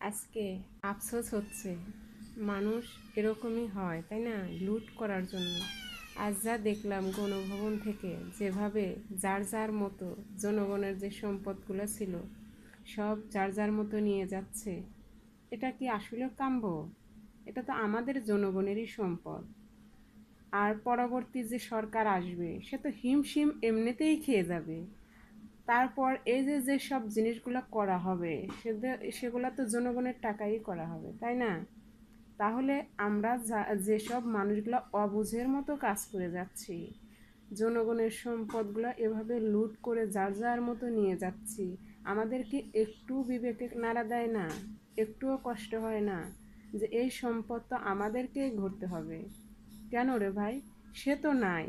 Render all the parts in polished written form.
আজকে আফসোস হচ্ছে, মানুষ এরকমই হয় তাই না, লুট করার জন্য। আজ যা দেখলাম গণভবন থেকে যেভাবে যার যার মতো জনগণের যে সম্পদগুলো ছিল সব যার যার মতো নিয়ে যাচ্ছে, এটা কি আসলে কাম্য? এটা তো আমাদের জনগণেরই সম্পদ। আর পরবর্তী যে সরকার আসবে সে তো হিমশিম এমনিতেই খেয়ে যাবে। তারপর এই যে যে সব জিনিসগুলো করা হবে সেগুলো তো জনগণের টাকাই করা হবে তাই না? তাহলে আমরা যেসব মানুষগুলো অবুঝের মতো কাজ করে যাচ্ছি, জনগণের সম্পদগুলো এভাবে লুট করে যার যার মতো নিয়ে যাচ্ছি, আমাদেরকে একটু বিবেকে নাড়া দেয় না? একটুও কষ্ট হয় না যে এই সম্পদ তো আমাদেরকেই ঘুরতে হবে? কেন রে ভাই? সে তো নাই,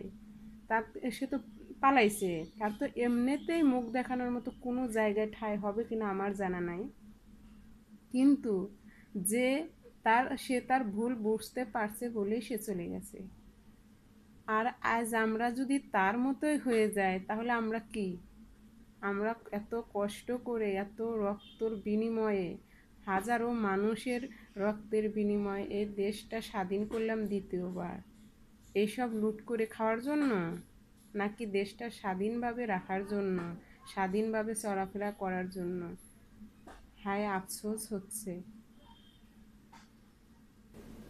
তার সে তো পালাইছে। তার তো এমনিতেই মুখ দেখানোর মতো কোনো জায়গায় ঠাঁই হবে কিনা আমার জানা নাই। কিন্তু যে সে তার ভুল বুঝতে পারছে বলেই সে চলে গেছে। আর আজ আমরা যদি তার মতোই হয়ে যাই তাহলে আমরা কি? আমরা এত কষ্ট করে এত রক্তর বিনিময়ে, হাজারো মানুষের রক্তের বিনিময়ে এই দেশটা স্বাধীন করলাম দ্বিতীয়বার, এইসব লুট করে খাওয়ার জন্য? নাকি দেশটা স্বাধীনভাবে রাখার জন্য, স্বাধীনভাবে চলাফেরা করার জন্য? হায় আফসোস হচ্ছে।